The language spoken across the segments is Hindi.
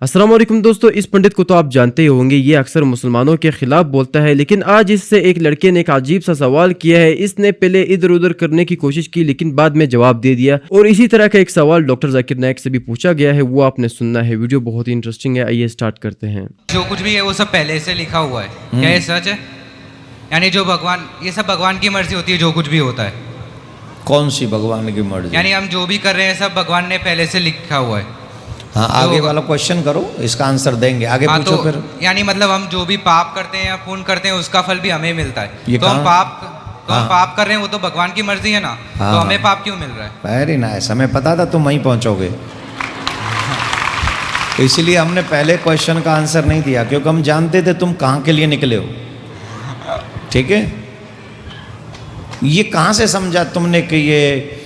अस्सलाम वालेकुम दोस्तों, इस पंडित को तो आप जानते ही होंगे। ये अक्सर मुसलमानों के खिलाफ बोलता है, लेकिन आज इससे एक लड़के ने एक अजीब सा सवाल किया है। इसने पहले इधर उधर करने की कोशिश की, लेकिन बाद में जवाब दे दिया। और इसी तरह का एक सवाल डॉक्टर जाकिर नायक से भी पूछा गया है, वो आपने सुनना है। वीडियो बहुत ही इंटरेस्टिंग है, आइए स्टार्ट करते हैं। जो कुछ भी है वो सब पहले से लिखा हुआ है, क्या ये सच है? यानी जो भगवान, ये सब भगवान की मर्जी होती है, जो कुछ भी होता है। कौन सी भगवान की मर्जी? यानी हम जो भी कर रहे हैं सब भगवान ने पहले से लिखा हुआ है। हाँ, आगे वाला क्वेश्चन करो, इसका आंसर देंगे। आगे पूछो तो फिर। यानी मतलब हम जो भी पाप करते हैं या पुण्य करते हैं उसका फल भी हमें मिलता है। ये तो हम पाप कर रहे हैं, वो तो भगवान की मर्जी है ना। हाँ। तो हमें पाप क्यों मिल रहा है? वेरी नाइस, हमें पता था तुम वहीं पहुंचोगे, इसलिए हमने पहले क्वेश्चन का आंसर नहीं दिया, क्योंकि हम जानते थे तुम कहाँ के लिए निकले हो। ठीक है, ये कहाँ से समझा तुमने कि ये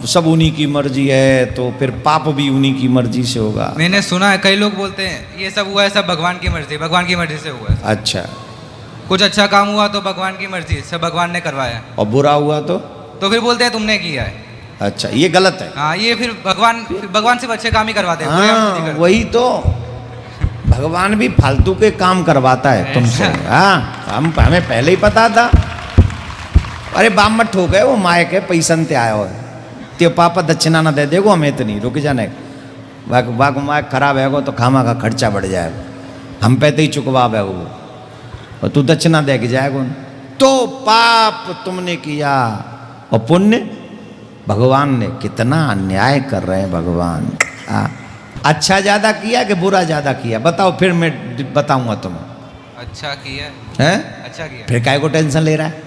सब उन्हीं की मर्जी है, तो फिर पाप भी उन्हीं की मर्जी से होगा? मैंने सुना है, कई लोग बोलते हैं ये सब हुआ है सब भगवान की मर्जी, भगवान की मर्जी से हुआ है। अच्छा, कुछ अच्छा काम हुआ तो भगवान की मर्जी, सब भगवान ने करवाया। और बुरा हुआ तो फिर बोलते हैं तुमने किया है। अच्छा, ये गलत है। हाँ, ये फिर भगवान से अच्छे काम ही करवाते हैं। हाँ, वही तो, भगवान भी फालतू के काम करवाता है तुमसे। हाँ, हमें पहले ही पता था। अरे बाप मत ठोक है, वो मायक है, पैसन ते आया हो ते पापा दक्षिणा ना दे देगो, हमें तो नहीं रुक जाने। बाग मायक खराब है तो खामा का खर्चा बढ़ जाएगा, हम पे तो ही चुकवा है वो, और तू दक्षिणा दे के जाएगा। तो पाप तुमने किया और पुण्य भगवान ने। कितना अन्याय कर रहे हैं भगवान। अच्छा ज्यादा किया कि बुरा ज्यादा किया? बताओ, फिर मैं बताऊंगा तुम्हें। अच्छा किया है, अच्छा किया। फिर काय को टेंशन ले रहा है?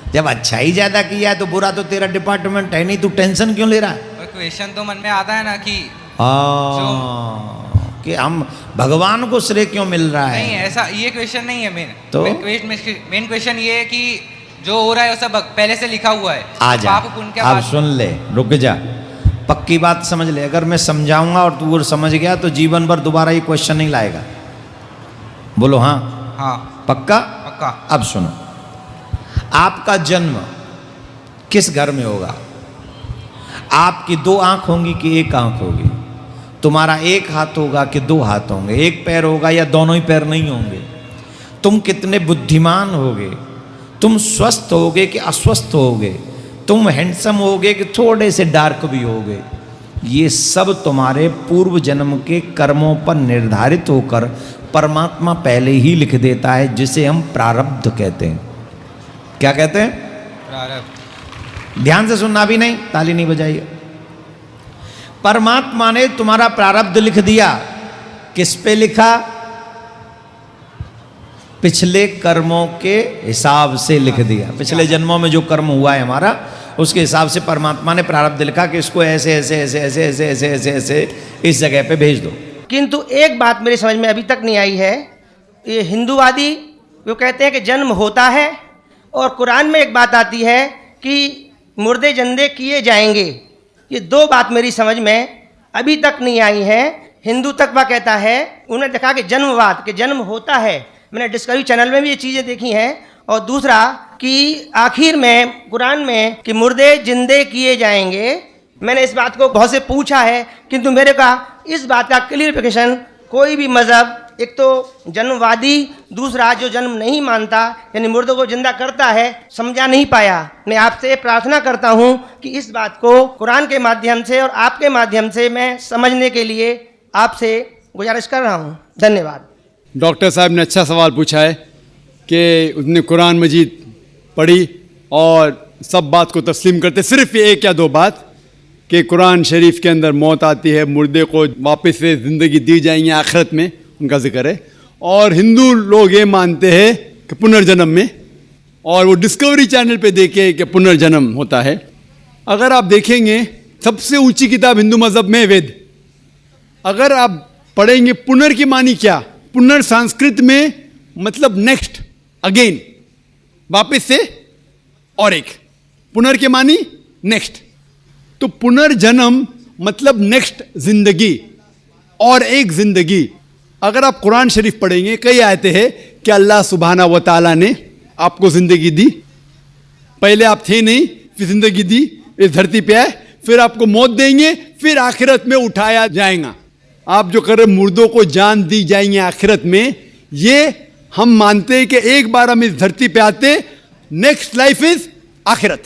जब अच्छा ही ज्यादा किया है तो बुरा तो तेरा डिपार्टमेंट है नहीं, तू टेंशन क्यों ले रहा है? क्वेश्चन तो मन में आता है ना कि हम भगवान को श्रेय क्यों मिल रहा है? नहीं, ऐसा ये क्वेश्चन नहीं है मेन। तो मेन क्वेश्चन ये है कि जो हो रहा है वो सब पहले से लिखा हुआ है। आ जा, अब सुन ले, रुक जा, पक्की बात समझ ले। अगर मैं समझाऊंगा और तू समझ गया तो जीवन भर दोबारा ये क्वेश्चन नहीं लाएगा। बोलो हाँ। हाँ, पक्का? पक्का। अब सुनो, आपका जन्म किस घर में होगा? आपकी दो आंख होंगी कि एक आंख होगी? तुम्हारा एक हाथ होगा कि दो हाथ होंगे? एक पैर होगा या दोनों ही पैर नहीं होंगे? तुम कितने बुद्धिमान होगे? तुम स्वस्थ होगे कि अस्वस्थ होगे? तुम हैंडसम होगे कि थोड़े से डार्क भी होगे? ये सब तुम्हारे पूर्व जन्म के कर्मों पर निर्धारित होकर परमात्मा पहले ही लिख देता है, जिसे हम प्रारब्ध कहते हैं। क्या कहते हैं? प्रारब्ध। ध्यान से सुनना भी नहीं, ताली नहीं बजाइए। परमात्मा ने तुम्हारा प्रारब्ध लिख दिया। किस पे लिखा? पिछले कर्मों के हिसाब से लिख दिया। पिछले जन्मों में जो कर्म हुआ है हमारा, उसके हिसाब से परमात्मा ने प्रारब्ध लिखा कि इसको ऐसे ऐसे ऐसे ऐसे ऐसे ऐसे ऐसे ऐसे इस जगह पे भेज दो। किंतु एक बात मेरी समझ में अभी तक नहीं आई है। ये हिंदूवादी वो कहते हैं कि जन्म होता है, और कुरान में एक बात आती है कि मुर्दे जंदे किए जाएंगे। ये दो बात मेरी समझ में अभी तक नहीं आई है। हिंदू तकवा कहता है, उन्हें देखा कि जन्मवाद, कि जन्म होता है। मैंने डिस्कवरी चैनल में भी ये चीज़ें देखी हैं। और दूसरा कि आखिर में कुरान में कि मुर्दे जिंदे किए जाएंगे। मैंने इस बात को बहुत से पूछा है, किंतु मेरे का इस बात का क्लियरिफिकेशन कोई भी मज़हब, एक तो जन्मवादी, दूसरा जो जन्म नहीं मानता यानी मुर्दों को जिंदा करता है, समझा नहीं पाया। मैं आपसे प्रार्थना करता हूं कि इस बात को कुरान के माध्यम से और आपके माध्यम से मैं समझने के लिए आपसे गुजारिश कर रहा हूं। धन्यवाद। डॉक्टर साहब ने अच्छा सवाल पूछा है कि उसने कुरान मजीद पढ़ी और सब बात को तस्लीम करते, सिर्फ एक या दो बात कि कुरान शरीफ के अंदर मौत आती है, मुर्दे को वापस से ज़िंदगी दी जाएंगी आखिरत में, उनका जिक्र है। और हिंदू लोग ये मानते हैं कि पुनर्जन्म में, और वो डिस्कवरी चैनल पे देखे कि पुनर्जन्म होता है। अगर आप देखेंगे सबसे ऊंची किताब हिंदू मज़हब में वेद, अगर आप पढ़ेंगे पुनर की मानी क्या? पुनर संस्कृत में मतलब नेक्स्ट, अगेन, वापस से, और एक पुनर के मानी नेक्स्ट। तो पुनर्जन्म मतलब नेक्स्ट जिंदगी और एक जिंदगी। अगर आप कुरान शरीफ पढ़ेंगे, कई आयतें हैं कि अल्लाह सुब्हाना व तआला ने आपको जिंदगी दी, पहले आप थे नहीं, फिर जिंदगी दी, इस धरती पे आए, फिर आपको मौत देंगे, फिर आखिरत में उठाया जाएगा। आप जो कर रहे मुर्दों को जान दी जाएंगे आखिरत में, ये हम मानते हैं कि एक बार हम इस धरती पे आते, नेक्स्ट लाइफ इज आखिरत।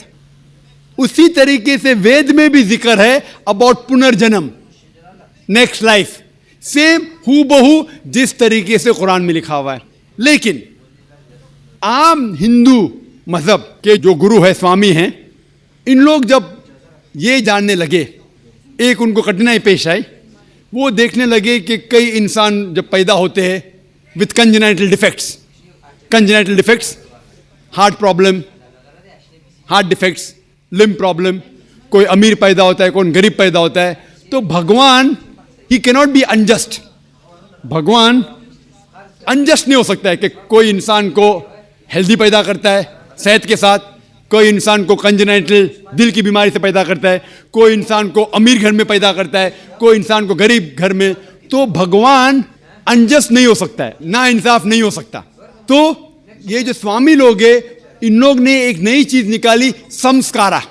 उसी तरीके से वेद में भी जिक्र है अबाउट पुनर्जन्म, नेक्स्ट लाइफ, सेम हूबहू जिस तरीके से कुरान में लिखा हुआ है। लेकिन आम हिंदू मजहब के जो गुरु है, स्वामी हैं, इन लोग जब ये जानने लगे, एक उनको कठिनाई पेश आई, वो देखने लगे कि कई इंसान जब पैदा होते हैं with congenital defects, heart problem, heart defects, limb problem, कोई अमीर पैदा होता है, कोई गरीब पैदा होता है, तो भगवान ही कैनॉट बी अनजस्ट। भगवान अनजस्ट नहीं हो सकता है कि कोई इंसान को हेल्दी पैदा करता है सेहत के साथ, कोई इंसान को कंजेनाइटल दिल की बीमारी से पैदा करता है, कोई इंसान को अमीर घर में पैदा करता है, कोई इंसान को गरीब घर में। तो भगवान अनजस्ट नहीं हो सकता है, ना इंसाफ नहीं हो सकता। तो ये जो स्वामी लोग हैं, इन लोग ने एक नई चीज निकाली, संस्कारा।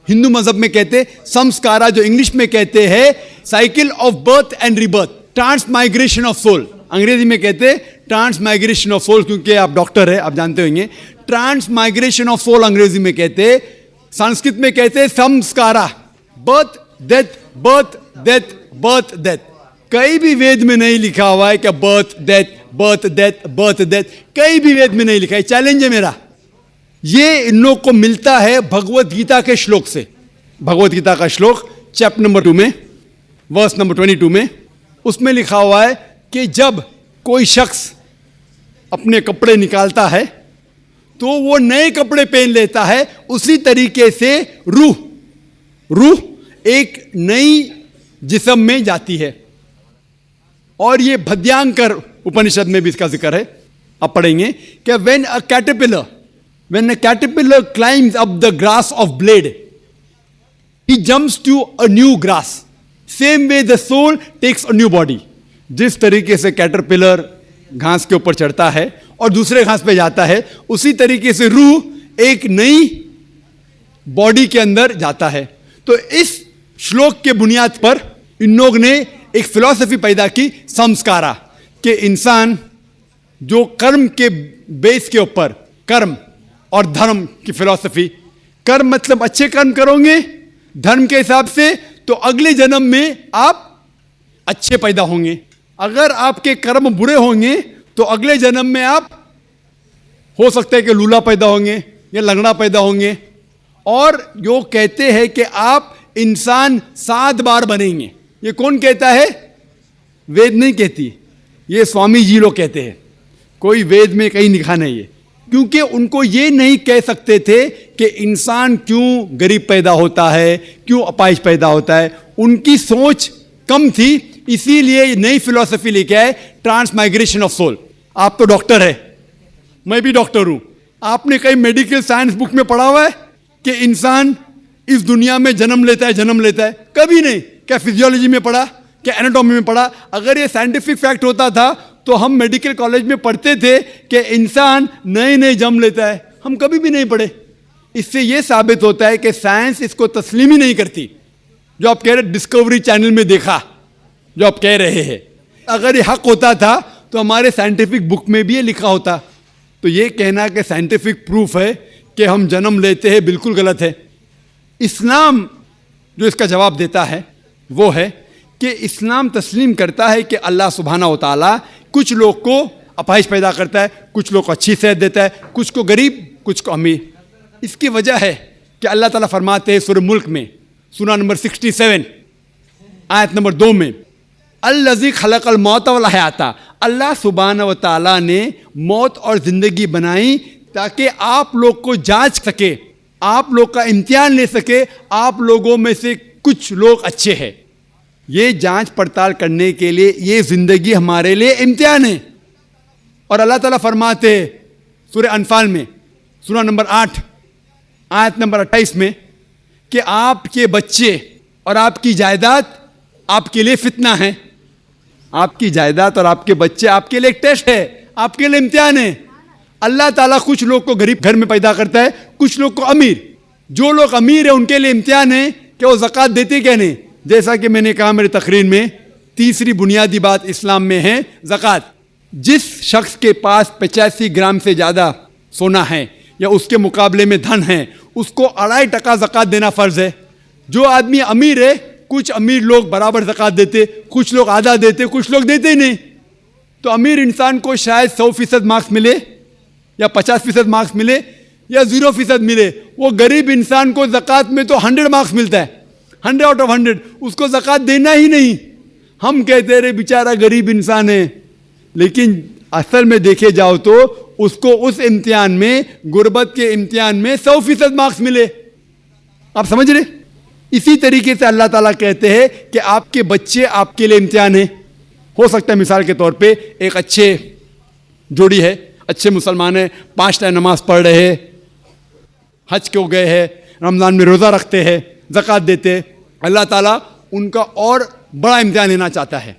हिंदू मजहब में कहते संस्कारा, जो इंग्लिश में कहते हैं cycle of birth and rebirth, transmigration of soul. अंग्रेजी में कहते ट्रांसमाइग्रेशन ऑफ सोल, क्योंकि आप डॉक्टर है, आप जानते होंगे। ट्रांसमाइग्रेशन ऑफ सोल अंग्रेजी में कहते, संस्कृत में कहते संस्कारा, birth death, birth death, birth death. कहीं भी वेद में नहीं लिखा हुआ है कि birth death, birth death, birth death, कहीं भी वेद में नहीं लिखा है। चैलेंज है मेरा, ये इन लोग को मिलता है भगवत गीता के श्लोक से। भगवत गीता का श्लोक चैप्टर नंबर 2 में, वर्स नंबर 22 में, उसमें लिखा हुआ है कि जब कोई शख्स अपने कपड़े निकालता है तो वो नए कपड़े पहन लेता है, उसी तरीके से रूह एक नई जिस्म में जाती है। और ये भद्यांकर उपनिषद में भी इसका जिक्र है, आप पढ़ेंगे कि when a caterpillar climbs up the grass of blade, he jumps to a new grass. Same way the soul takes a new body. जिस तरीके से कैटरपिलर घास के ऊपर चढ़ता है और दूसरे घास पे जाता है, उसी तरीके से रूह एक नई बॉडी के अंदर जाता है। तो इस श्लोक के बुनियाद पर इन लोग ने एक फिलॉसफी पैदा की, संस्कारा, कि इंसान जो कर्म के बेस के ऊपर, कर्म और धर्म की फिलॉसफी, कर्म मतलब अच्छे कर्म करोगे धर्म के हिसाब से तो अगले जन्म में आप अच्छे पैदा होंगे। अगर आपके कर्म बुरे होंगे तो अगले जन्म में आप हो सकता है कि लूला पैदा होंगे या लंगड़ा पैदा होंगे। और जो कहते हैं कि आप इंसान 7 बार बनेंगे, ये कौन कहता है? वेद नहीं कहती, ये स्वामी जी लोग कहते हैं। कोई वेद में कहीं लिखा नहीं है, क्योंकि उनको ये नहीं कह सकते थे कि इंसान क्यों गरीब पैदा होता है, क्यों अपाहिज पैदा होता है। उनकी सोच कम थी, इसीलिए नई फिलॉसफी लेके आए, ट्रांसमाइग्रेशन ऑफ सोल। आप तो डॉक्टर है, मैं भी डॉक्टर हूं। आपने कहीं मेडिकल साइंस बुक में पढ़ा हुआ है कि इंसान इस दुनिया में जन्म लेता है? कभी नहीं। क्या फिजियोलॉजी में पढ़ा, क्या एनाटॉमी में पढ़ा? अगर ये साइंटिफिक फैक्ट होता था तो हम मेडिकल कॉलेज में पढ़ते थे कि इंसान नए जन्म लेता है। हम कभी भी नहीं पढ़े। इससे यह साबित होता है कि साइंस इसको तस्लीम ही नहीं करती। जो आप कह रहे डिस्कवरी चैनल में देखा, जो आप कह रहे हैं, अगर ये हक होता था तो हमारे साइंटिफिक बुक में भी ये लिखा होता। तो ये कहना कि साइंटिफिक प्रूफ है कि हम जन्म लेते हैं, बिल्कुल गलत है। इस्लाम जो इसका जवाब देता है वो है कि इस्लाम तस्लीम करता है कि अल्लाह सुब्हाना व तआला कुछ लोग को अपाहिज पैदा करता है, कुछ लोग को अच्छी सेहत देता है, कुछ को गरीब, कुछ को अमीर। इसकी वजह है कि अल्लाह ताला फरमाते हैं सूरह मुल्क में, सूरा नंबर 67 आयत नंबर 2 में, अल्लज़ी खलक़ल मौत वल हयाता, अल्लाह सुब्हाना व तआला ने मौत और ज़िंदगी बनाई ताकि आप लोग को जांच सके, आप लोग का इम्तिहान ले सके, आप लोगों में से कुछ लोग अच्छे हैं। ये जांच पड़ताल करने के लिए ये ज़िंदगी हमारे लिए इम्तिहान है। और अल्लाह ताला फरमाते हैं सूरह अनफाल में, सूरा नंबर 8 आयत नंबर 28 में, कि आपके बच्चे और आपकी जायदाद आपके लिए फितना है। आपकी जायदाद और आपके बच्चे आपके लिए एक टेस्ट है, आपके लिए इम्तिहान है। अल्लाह ताला कुछ लोग को गरीब घर में पैदा करता है, कुछ लोग को अमीर। जो लोग अमीर है उनके लिए इम्तिहान है कि वो ज़कात देते क्या नहीं। जैसा कि मैंने कहा मेरी तकरीर में तीसरी बुनियादी बात इस्लाम में है ज़कात। जिस शख्स के पास 85 ग्राम से ज़्यादा सोना है या उसके मुकाबले में धन है, उसको 2.5% ज़कात देना फ़र्ज़ है। जो आदमी अमीर है, कुछ अमीर लोग बराबर ज़कात देते, कुछ लोग आधा देते, कुछ लोग देते ही नहीं। तो अमीर इंसान को शायद 100% मार्क्स मिले या 50% मार्क्स मिले या 0% मिले। वो गरीब इंसान को ज़कात में तो 100 मार्क्स मिलता है, 100 आउट ऑफ 100। उसको ज़कात देना ही नहीं। हम कहते रहे बेचारा गरीब इंसान है, लेकिन असल में देखे जाओ तो उसको उस इम्तिहान में, गुर्बत के इम्तिहान में 100% मार्क्स मिले। आप समझ रहे? इसी तरीके से अल्लाह ताला कहते हैं कि आपके बच्चे आपके लिए इम्तिहान है। हो सकता है मिसाल के तौर पे एक अच्छे जोड़ी है, अच्छे मुसलमान है, 5 टाइम नमाज पढ़ रहे हैं, हज को गए हैं, रमज़ान में रोज़ा रखते हैं, ज़कात देते हैं। अल्लाह ताला उनका और बड़ा इम्तिहान लेना चाहता है।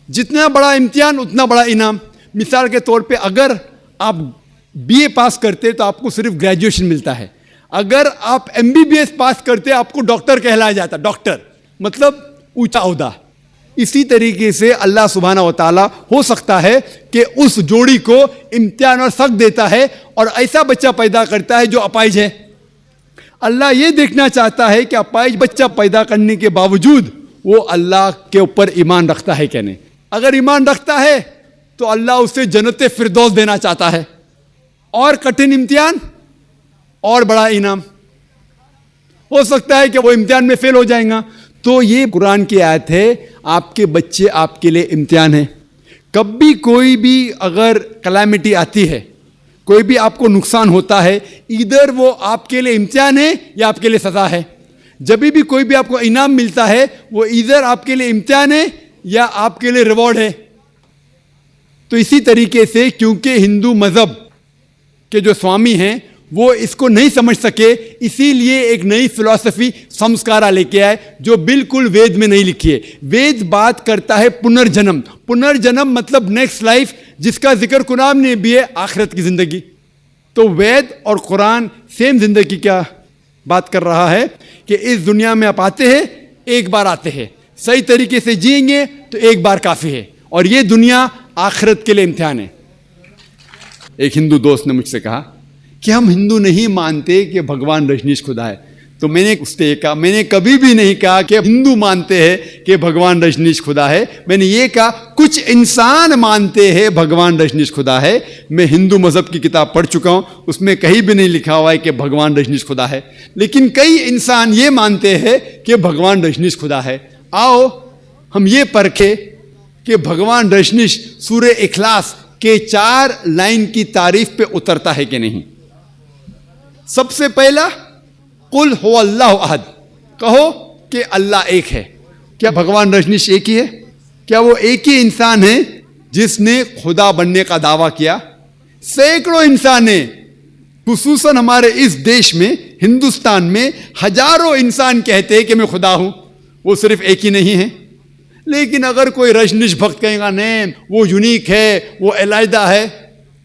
जितना बड़ा इम्तिहान उतना बड़ा इनाम। मिसाल के तौर पे अगर आप BA पास करते तो आपको सिर्फ ग्रेजुएशन मिलता है। अगर आप MBBS पास करते आपको डॉक्टर कहलाया जाता। डॉक्टर मतलब ऊंचा ओहदा। इसी तरीके से अल्लाह सुब्हाना व तआला हो सकता है कि उस जोड़ी को इम्तिहान और सख्त देता है और ऐसा बच्चा पैदा करता है जो अपाहिज है। अल्लाह ये देखना चाहता है कि अपाहिज बच्चा पैदा करने के बावजूद वो अल्लाह के ऊपर ईमान रखता है क्या नहीं। अगर ईमान रखता है तो अल्लाह उसे जन्नत फिरदौस देना चाहता है। और कठिन इम्तिहान और बड़ा इनाम। हो सकता है कि वो इम्तिहान में फेल हो जाएगा। तो ये कुरान की आयत है, आपके बच्चे आपके लिए इम्तिहान है। कभी कोई भी अगर कलामिटी आती है, कोई भी आपको नुकसान होता है, इधर वो आपके लिए इम्तिहान है या आपके लिए सज़ा है। जब भी कोई भी आपको इनाम मिलता है, वो इधर आपके लिए इम्तिहान है या आपके लिए रिवॉर्ड है। तो इसी तरीके से क्योंकि हिंदू मज़हब के जो स्वामी हैं वो इसको नहीं समझ सके, इसीलिए एक नई फिलॉसफी संस्कारा लेके आए जो बिल्कुल वेद में नहीं लिखी है। वेद बात करता है पुनर्जन्म। पुनर्जन्म मतलब नेक्स्ट लाइफ, जिसका जिक्र कुरान में भी है, आखिरत की जिंदगी। तो वेद और कुरान सेम जिंदगी क्या बात कर रहा है कि इस दुनिया में आप आते हैं, एक बार आते हैं, सही तरीके से जिएंगे तो एक बार काफ़ी है, और ये दुनिया आखिरत के लिए इम्तिहान है। एक हिंदू दोस्त ने मुझसे कहा कि हम हिंदू नहीं मानते कि भगवान रजनीश खुदा है। तो मैंने उससे कहा, मैंने कभी भी नहीं कहा कि हिंदू मानते हैं कि भगवान रजनीश खुदा है। मैंने ये कहा कुछ इंसान मानते हैं भगवान रजनीश खुदा है। मैं हिंदू मज़हब की किताब पढ़ चुका हूँ, उसमें कहीं भी नहीं लिखा हुआ है कि भगवान रजनीश खुदा है, लेकिन कई इंसान ये मानते हैं कि भगवान रजनीश खुदा है। आओ हम ये परखें कि भगवान रजनीश सूरे इखलास के 4 लाइन की तारीफ पे उतरता है कि नहीं। सबसे पहला, कुल हो अल्लाह अहद, कहो कि अल्लाह एक है। क्या भगवान रजनीश एक ही है? क्या वो एक ही इंसान है जिसने खुदा बनने का दावा किया? सैकड़ों इंसान है, खुसूसन हमारे इस देश में, हिंदुस्तान में हजारों इंसान कहते हैं कि मैं खुदा हूं। वो सिर्फ एक ही नहीं है। लेकिन अगर कोई रजनीश भक्त कहेगा नहीं वो यूनिक है, वो अलहदा है,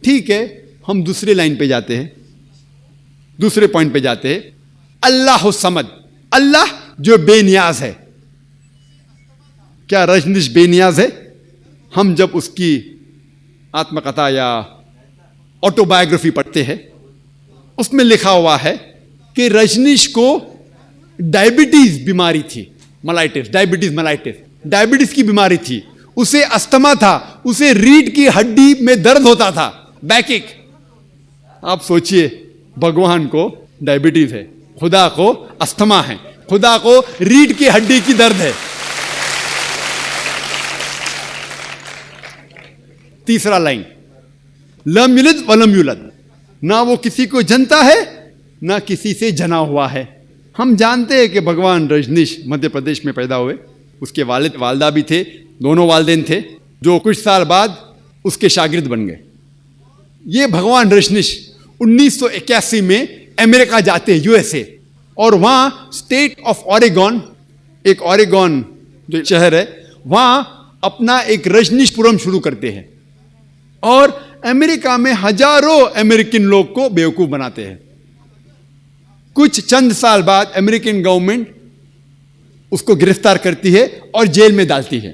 ठीक है, हम दूसरे लाइन पे जाते हैं, दूसरे पॉइंट पे जाते हैं। अल्लाह समद, अल्लाह जो बेनियाज है। क्या रजनीश बेनियाज है? हम जब उसकी आत्मकथा या ऑटोबायोग्राफी पढ़ते हैं, उसमें लिखा हुआ है कि रजनीश को डायबिटीज बीमारी थी, मलाइटिस, डायबिटीज की बीमारी थी। उसे अस्थमा था, उसे रीढ़ की हड्डी में दर्द होता था, बैकिक। आप सोचिए, भगवान को डायबिटीज है, खुदा को अस्थमा है, खुदा को रीढ़ की हड्डी की दर्द है। तीसरा लाइन, लम यलिद वलम यूलद, ना वो किसी को जनता है ना किसी से जना हुआ है। हम जानते हैं कि भगवान रजनीश मध्य प्रदेश में पैदा हुए, उसके वालिद वालदा भी थे, दोनों वालिदैन थे, जो कुछ साल बाद उसके शागिर्द बन गए। ये भगवान रजनीश 1981 में अमेरिका जाते हैं, USA, और वहाँ स्टेट ऑफ ऑरेगॉन, एक ऑरेगॉन जो शहर है, वहाँ अपना एक रजनीशपुरम शुरू करते हैं और अमेरिका में हजारों अमेरिकन लोग को बेवकूफ़ बनाते हैं। कुछ चंद साल बाद अमेरिकन गवर्नमेंट उसको गिरफ्तार करती है और जेल में डालती है।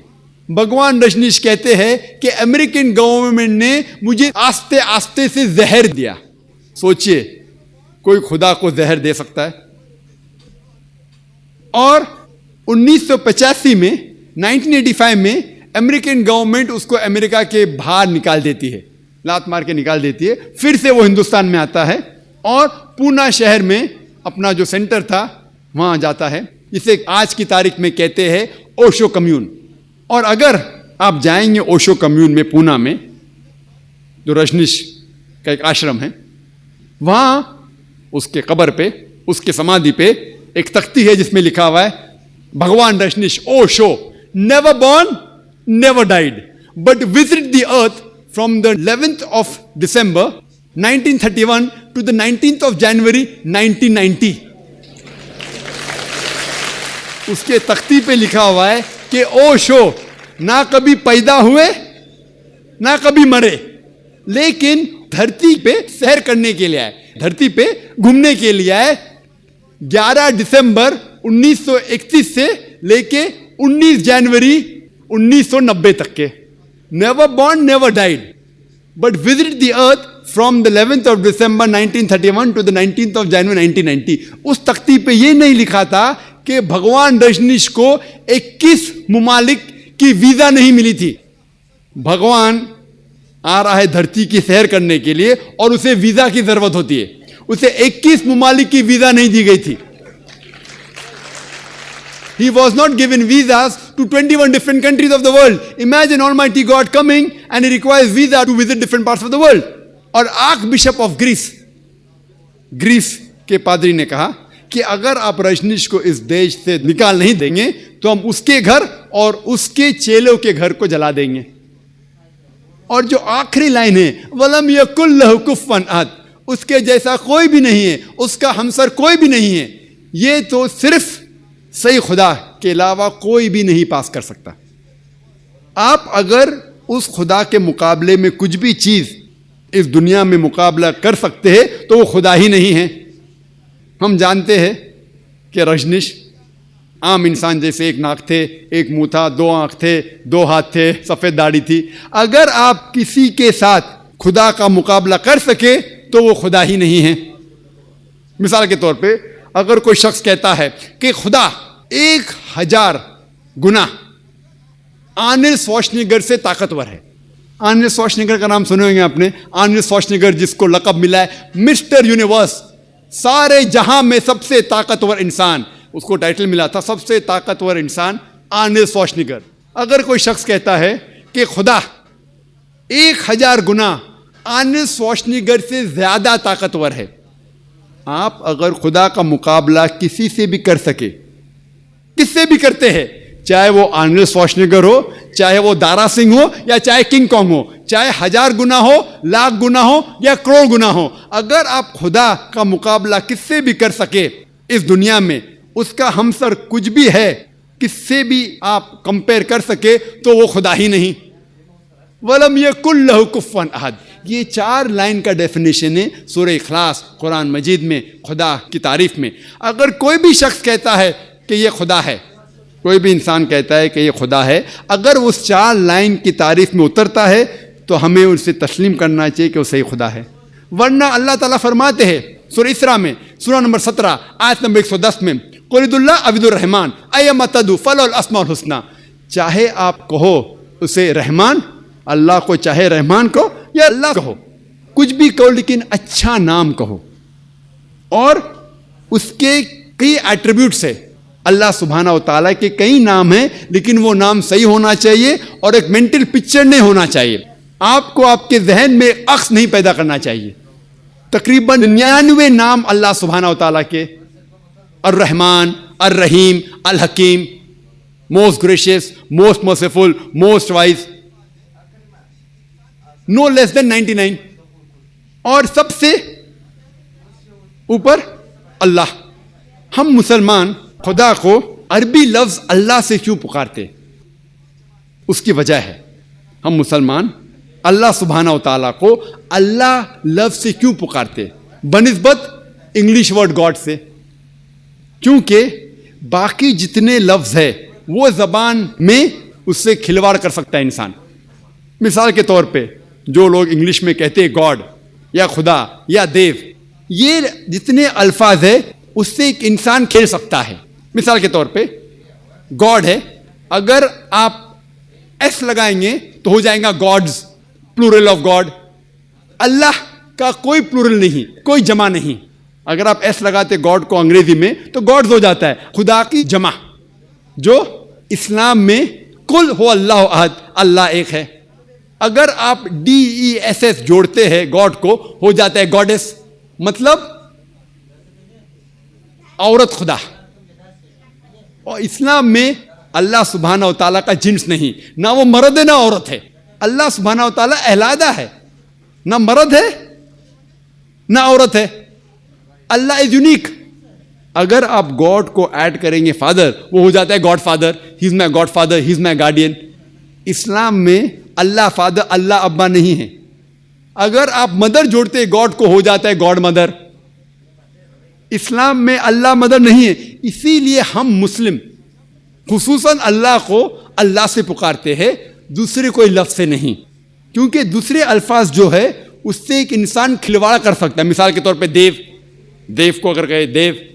भगवान रजनीश कहते हैं कि अमेरिकन गवर्नमेंट ने मुझे आस्ते आस्ते से जहर दिया। सोचिए, कोई खुदा को जहर दे सकता है? और 1985 में 1985 में अमेरिकन गवर्नमेंट उसको अमेरिका के बाहर निकाल देती है, लात मार के निकाल देती है। फिर से वो हिंदुस्तान में आता है और पूना शहर में अपना जो सेंटर था वहाँ जाता है, जिसे आज की तारीख में कहते हैं ओशो कम्यून। और अगर आप जाएंगे ओशो कम्यून में पूना में, जो रजनीश का एक आश्रम है, वहाँ उसके कब्र पे, उसके समाधि पे एक तख्ती है जिसमें लिखा हुआ है भगवान Rajneesh Osho never born never died but visit the earth from the 11th of December 1931 to the 19th of January 1990। उसके तख्ती पे लिखा हुआ है कि ओशो ना कभी पैदा हुए ना कभी मरे, लेकिन धरती पे सैर करने के लिए आए, धरती पे घूमने के लिए आए। 11 दिसंबर 1931 से लेके 19 जनवरी 1990 तक के। Never born never died but visit the earth from the 11th of December 1931 to the 19th of January 1990। उस तख्ती पे ये नहीं लिखा था कि भगवान रजनीश को 21 मुमालिक की वीजा नहीं मिली थी। भगवान आ रहा है धरती की सैर करने के लिए और उसे वीजा की जरूरत होती है, उसे 21 मुमालिक की वीजा नहीं दी गई थी। He was not given visas to 21 different countries of the world. Imagine Almighty God coming and he requires visa to visit different parts of the world. और आर्कबिशप ऑफ ग्रीस के पादरी ने कहा कि अगर आप रजनीश को इस देश से निकाल नहीं देंगे तो हम उसके घर और उसके चेलों के घर को जला देंगे। और जो आखिरी लाइन है वलम यकुल लहु कुफुवन अहद, उसके जैसा कोई भी नहीं है, उसका हमसर कोई भी नहीं है, ये तो सिर्फ सही खुदा के अलावा कोई भी नहीं पास कर सकता। आप अगर उस खुदा के मुकाबले में कुछ भी चीज इस दुनिया में मुकाबला कर सकते हैं तो वो खुदा ही नहीं है। हम जानते हैं कि रजनीश आम इंसान जैसे एक नाक थे, एक मुंह था, 2 आंख थे, 2 हाथ थे, सफेद दाढ़ी थी। अगर आप किसी के साथ खुदा का मुकाबला कर सके तो वो खुदा ही नहीं है। मिसाल के तौर पे अगर कोई शख्स कहता है कि खुदा 1000 गुना आर्नल्ड श्वार्ज़नेगर से ताकतवर है। आर्नल्ड श्वार्ज़नेगर का नाम सुने होंगे आपने। आर्नल्ड श्वार्ज़नेगर जिसको लक़ब मिला है मिस्टर यूनिवर्स, सारे जहां में सबसे ताकतवर इंसान, उसको टाइटल मिला था सबसे ताकतवर इंसान आर्नल्ड श्वार्ज़नेगर। अगर कोई शख्स कहता है कि खुदा 1000 गुना आर्नल्ड श्वार्ज़नेगर से ज्यादा ताकतवर है, आप अगर खुदा का मुकाबला किसी से भी कर सके, किससे भी करते हैं, चाहे वो आर्नल्ड श्वार्ज़नेगर हो, चाहे वो दारा सिंह हो, या चाहे किंग कॉन्ग हो, चाहे 1000 गुना हो, लाख गुना हो या करोड़ गुना हो, अगर आप खुदा का मुकाबला किससे भी कर सके इस दुनिया में, उसका हमसर कुछ भी है, किससे भी आप कंपेयर कर सके तो वो खुदा ही नहीं। वलम यकुल लहु कुफुवन अहद, ये 4 लाइन का डेफिनेशन है सूरह इखलास कुरान मजीद में खुदा की तारीफ में। अगर कोई भी शख्स कहता है कि ये खुदा है, कोई भी इंसान कहता है कि ये खुदा है, अगर उस 4 लाइन की तारीफ में उतरता है तो हमें उसे तस्लीम करना चाहिए कि वो सही खुदा है। वरना अल्लाह ताला फरमाते हैं सूरह इसरा में, सूरह नंबर 17 आयत नंबर 110 में, कुलिदुल्लाह अबिदुर रहमान अय्यमा तदू फलहुल अस्माउल हुस्ना, चाहे आप कहो उसे रहमान, अल्लाह को चाहे रहमान कहो या अल्लाह कहो, कुछ भी कहो लेकिन अच्छा नाम कहो। और उसके कई एट्रीब्यूट्स है, अल्लाह सुब्हाना व तआला के कई नाम हैं, लेकिन वो नाम सही होना चाहिए और एक मेंटल पिक्चर नहीं होना चाहिए। आपको आपके जहन में अक्स नहीं पैदा करना चाहिए। तकरीबन 99 नाम अल्लाह सुब्हाना व तआला के, अर रहमान, अर रहीम, अल हकीम, most gracious, most merciful, most wise, no less than 99। और सबसे ऊपर अल्लाह। हम मुसलमान खुदा को अरबी लफ्ज अल्लाह से क्यों पुकारते? उसकी वजह है, हम मुसलमान अल्लाह सुब्हाना व तआला को अल्लाह लफ्ज से क्यों पुकारते बनिस्बत इंग्लिश वर्ड गॉड से? क्योंकि बाकी जितने लफ्ज है वो जबान में उससे खिलवाड़ कर सकता है इंसान। मिसाल के तौर पे जो लोग इंग्लिश में कहते हैं गॉड या खुदा या देव, ये जितने अल्फाज है उससे एक इंसान खेल सकता है। मिसाल के तौर पे गॉड है, अगर आप एस लगाएंगे तो हो जाएगा गॉड्स, प्लूरल ऑफ गॉड। अल्लाह का कोई प्लूरल नहीं, कोई जमा नहीं। अगर आप एस लगाते गॉड को अंग्रेजी में तो गॉड्स हो जाता है, खुदा की जमा। जो इस्लाम में कुल हो अल्लाह अहद, अल्लाह एक है। अगर आप DESS जोड़ते हैं गॉड को, हो जाता है गॉडेस, मतलब औरत खुदा। और इस्लाम में अल्लाह सुब्हाना व तआला का जिन्स नहीं, ना वो मर्द है ना औरत है। अल्लाह सुब्हाना व तआला अलहदा है, ना मर्द है ना औरत है। अल्लाह इज यूनिक। अगर आप गॉड को ऐड करेंगे फादर, वो हो जाता है God father, he is my God father, he is my guardian. Islam में अल्लाह फादर, अल्लाह अब्बा नहीं है। अगर आप मदर जोड़ते गॉड को, हो जाता है गॉड मदर। इस्लाम में अल्लाह मदर नहीं है। इसीलिए हम मुस्लिम खुसूसन अल्लाह को अल्लाह से पुकारते हैं, दूसरे कोई लफ्ज़ से नहीं, क्योंकि दूसरे अल्फाज जो है उससे एक इंसान खिलवाड़ कर सकता है। मिसाल के तौर पे देव, देव को अगर कहे देव,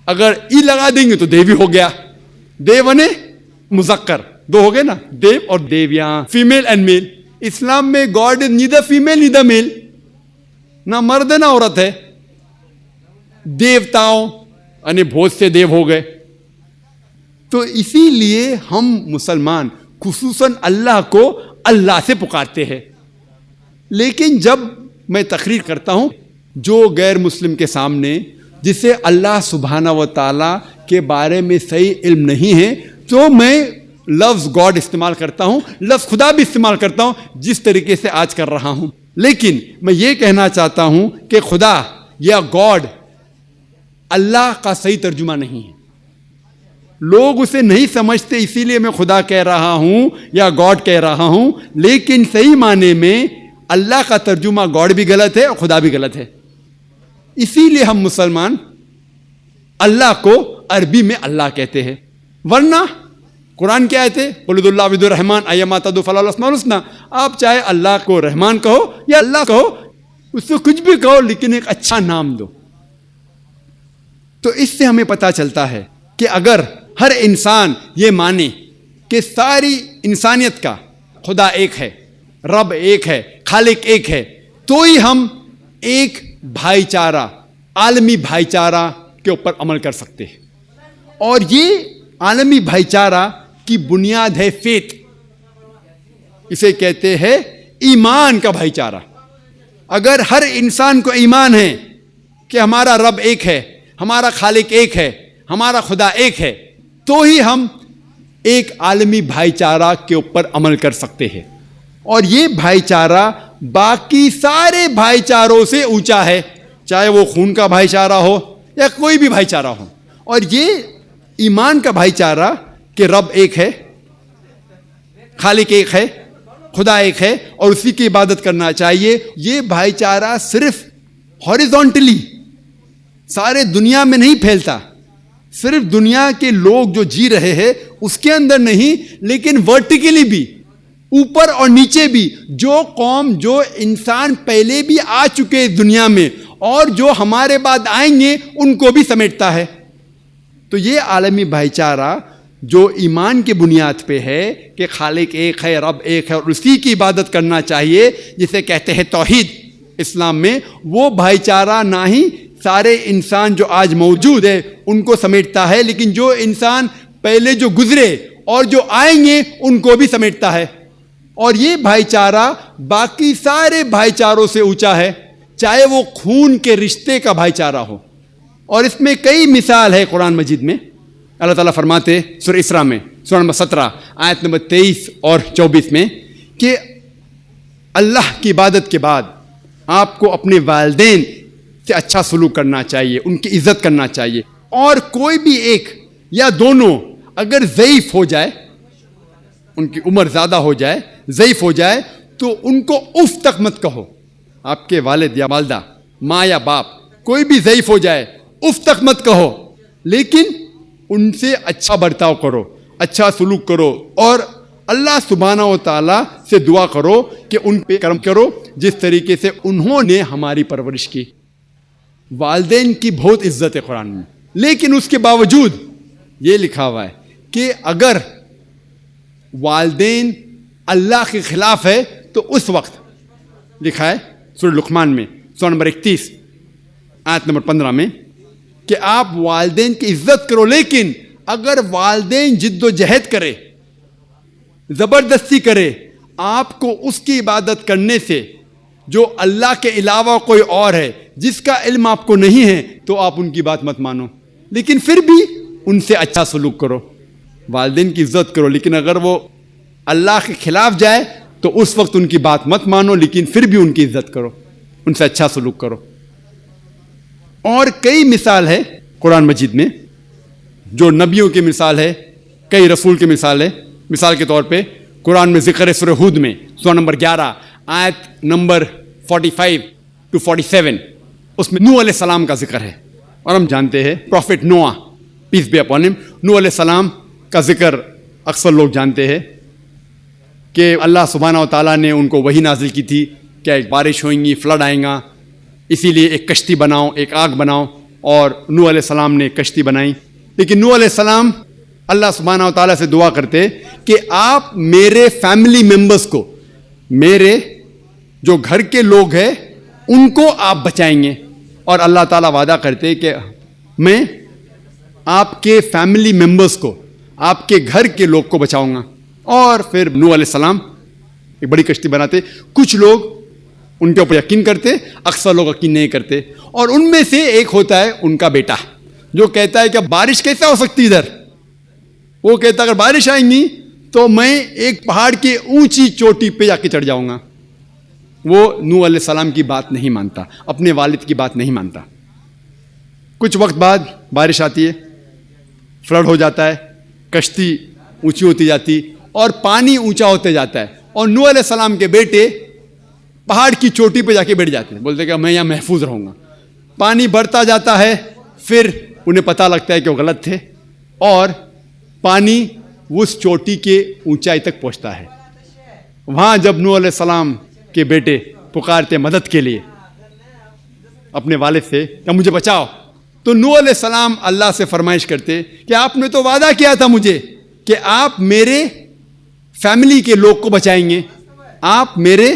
अगर ई लगा देंगे तो देवी हो गया। देव ने मुजक्कर, दो हो गए ना, देव और देव, यहां फीमेल एंड मेल। इस्लाम में God is neither female neither male, ना मर्द ना औरत है। देवताओं यानी बहुत से देव हो गए। तो इसीलिए हम मुसलमान खुसूसन अल्लाह को अल्लाह से पुकारते हैं। लेकिन जब मैं तकरीर करता हूं जो गैर मुस्लिम के सामने, जिसे अल्लाह सुब्हाना व तआला के बारे में सही इल्म नहीं है, तो मैं लफ्ज़ गॉड इस्तेमाल करता हूं, लफ्ज़ खुदा भी इस्तेमाल करता हूं, जिस तरीके से आज कर रहा हूं। लेकिन मैं ये कहना चाहता हूं कि खुदा या गॉड अल्लाह का सही तर्जुमा नहीं है। लोग उसे नहीं समझते, इसीलिए मैं खुदा कह रहा हूं या गॉड कह रहा हूं। लेकिन सही माने में अल्लाह का तर्जुमा गॉड भी गलत है और खुदा भी गलत है। इसीलिए हम मुसलमान अल्लाह को अरबी में अल्लाह कहते हैं, वरना कुरान क्या कहते हैं, कुलुल्लाह विदुर रहमान अय्यमा तदु फलाल अस्माउल हुस्ना। आप चाहे अल्लाह को रहमान कहो या अल्लाह कहो, उससे कुछ भी कहो, लेकिन एक अच्छा नाम दो। तो इससे हमें पता चलता है कि अगर हर इंसान ये माने कि सारी इंसानियत का खुदा एक है, रब एक है, खालिक एक है, तो ही हम एक भाईचारा, आलमी भाईचारा के ऊपर अमल कर सकते हैं। और ये आलमी भाईचारा की बुनियाद है फेथ, इसे कहते हैं ईमान का भाईचारा। अगर हर इंसान को ईमान है कि हमारा रब एक है, हमारा खालिक एक है, हमारा खुदा एक है, तो ही हम एक आलमी भाईचारा के ऊपर अमल कर सकते हैं। और ये भाईचारा बाकी सारे भाईचारों से ऊंचा है, चाहे वो खून का भाईचारा हो या कोई भी भाईचारा हो। और ये ईमान का भाईचारा कि रब एक है, खालिक एक है, खुदा एक है और उसी की इबादत करना चाहिए, ये भाईचारा सिर्फ हॉरिजॉन्टली सारे दुनिया में नहीं फैलता, सिर्फ दुनिया के लोग जो जी रहे हैं उसके अंदर नहीं, लेकिन वर्टिकली भी, ऊपर और नीचे भी, जो कौम, जो इंसान पहले भी आ चुके हैं दुनिया में और जो हमारे बाद आएंगे, उनको भी समेटता है। तो ये आलमी भाईचारा जो ईमान की बुनियाद पे है कि खालिक एक है, रब एक है और उसी की इबादत करना चाहिए, जिसे कहते हैं तौहीद इस्लाम में, वो भाईचारा ना ही सारे इंसान जो आज मौजूद है उनको समेटता है, लेकिन जो इंसान पहले जो गुजरे और जो आएंगे उनको भी समेटता है। और ये भाईचारा बाकी सारे भाईचारों से ऊंचा है, चाहे वो खून के रिश्ते का भाईचारा हो। और इसमें कई मिसाल है कुरान मजीद में। अल्लाह ताला फरमाते सूरह इसरा में, सूरह नंबर 17 आयत नंबर 23 और 24 में कि अल्लाह की इबादत के बाद आपको अपने वालिदैन से अच्छा सलूक करना चाहिए, उनकी इज्जत करना चाहिए। और कोई भी एक या दोनों अगर ज़ईफ़ हो जाए, उनकी उम्र ज़्यादा हो जाए, ज़ईफ़ हो जाए, तो उनको उफ तक मत कहो। आपके वालिद या वालदा, माँ या बाप, कोई भी ज़ईफ़ हो जाए, उफ तक मत कहो, लेकिन उनसे अच्छा बर्ताव करो, अच्छा सलूक करो और अल्लाह सुब्हाना व तआला से दुआ करो कि उन पे करम करो जिस तरीके से उन्होंने हमारी परवरिश की। वालिदैन की बहुत इज्जत है कुरान में, लेकिन उसके बावजूद ये लिखा हुआ है कि अगर वालिदैन अल्लाह के खिलाफ है तो उस वक्त लिखा है सूरह लुक़मान में सूरह नंबर 31 आयत नंबर 15 में कि आप वालिदैन की इज्जत करो, लेकिन अगर वालिदैन जिद्दोजहद करे, ज़बरदस्ती करे आपको उसकी इबादत करने से जो अल्लाह के अलावा कोई और है जिसका इल्म आपको नहीं है, तो आप उनकी बात मत मानो, लेकिन फिर भी उनसे अच्छा सलूक करो। वालिदैन की इज्जत करो, लेकिन अगर वो अल्लाह के खिलाफ जाए तो उस वक्त उनकी बात मत मानो, लेकिन फिर भी उनकी इज्जत करो, उनसे अच्छा सलूक करो। और कई मिसाल है कुरान मजीद में, जो नबियों की मिसाल है, कई रसूल की मिसाल है। मिसाल के तौर पे कुरान में जिक्र है सूरह हुद में सूरह नंबर 11 आयत नंबर 45 to 47, उसमें नूह अलैहिस्सलाम का जिक्र है। और हम जानते हैं प्रॉफिट नोआ पीस बी अपॉन हिम, नूह अलैहिस्सलाम का जिक्र अक्सर लोग जानते हैं कि अल्लाह सुब्हाना व तआला ने उनको वही नाजिल की थी कि एक बारिश होएंगी, फ्लड आएगा, इसीलिए एक कश्ती बनाओ, एक आग बनाओ, और नूह अलैहिस्सलाम ने कश्ती बनाई। लेकिन नूह अलैहिस्सलाम अल्लाह सुब्हाना व तआला से दुआ करते कि आप मेरे फैमिली मेंबर्स को, मेरे जो घर के लोग हैं उनको आप बचाएंगे, और अल्लाह ताला वादा करते कि मैं आपके फैमिली मेंबर्स को, आपके घर के लोग को बचाऊंगा। और फिर नूह अलैहिस्सलाम एक बड़ी कश्ती बनाते। कुछ लोग उनके ऊपर यकीन करते, अक्सर लोग यकीन नहीं करते, और उनमें से एक होता है उनका बेटा जो कहता है कि बारिश कैसे हो सकती इधर। वो कहता अगर बारिश आएंगी तो मैं एक पहाड़ की ऊंची चोटी पे जाके चढ़ जाऊंगा। वो नूह अलैहिस्सलाम की बात नहीं मानता, अपने वालिद की बात नहीं मानता। कुछ वक्त बाद बारिश आती है, फ्लड हो जाता है, कश्ती ऊंची होती जाती और पानी ऊंचा होते जाता है, और नूह अलैहिस्सलाम के बेटे पहाड़ की चोटी पे जाके बैठ जाते हैं, बोलते कि मैं यहाँ महफूज रहूँगा। पानी बढ़ता जाता है, फिर उन्हें पता लगता है कि वो गलत थे, और पानी उस चोटी के ऊंचाई तक पहुँचता है। वहाँ जब नूह अलैहिस्सलाम के बेटे पुकारते मदद के लिए अपने वालिद से कि मुझे बचाओ, तो नूह अलैहिस्सलाम अल्लाह से फरमाइश करते कि आपने तो वादा किया था मुझे कि आप मेरे फैमिली के लोग को बचाएंगे, आप मेरे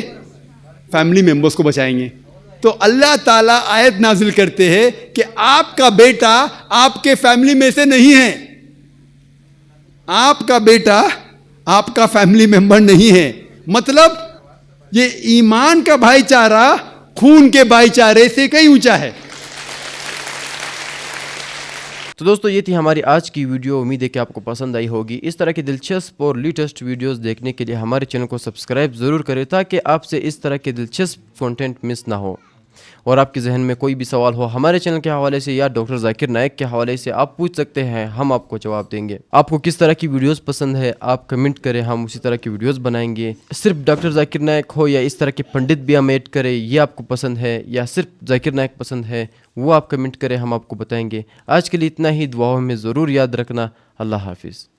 फैमिली मेंबर्स को बचाएंगे। तो अल्लाह ताला आयत नाजिल करते हैं कि आपका बेटा आपके फैमिली में से नहीं है, आपका बेटा आपका फैमिली मेंबर नहीं है। मतलब ये ईमान का भाईचारा खून के भाईचारे से कहीं ऊंचा है। तो दोस्तों ये थी हमारी आज की वीडियो। उम्मीद है कि आपको पसंद आई होगी। इस तरह की दिलचस्प और लेटेस्ट वीडियोस देखने के लिए हमारे चैनल को सब्सक्राइब ज़रूर करें, ताकि आपसे इस तरह के दिलचस्प कंटेंट मिस ना हो। और आपके जहन में कोई भी सवाल हो हमारे चैनल के हवाले से या डॉक्टर जाकिर नायक के हवाले से, आप पूछ सकते हैं, हम आपको जवाब देंगे। आपको किस तरह की वीडियोस पसंद है आप कमेंट करें, हम उसी तरह की वीडियोस बनाएंगे। सिर्फ डॉक्टर जाकिर नायक हो या इस तरह के पंडित भी हम ऐड करें, ये आपको पसंद है, या सिर्फ जाकिर नायक पसंद है, वो आप कमेंट करें, हम आपको बताएंगे। आज के लिए इतना ही। दुआओं में ज़रूर याद रखना। अल्लाह हाफिज़।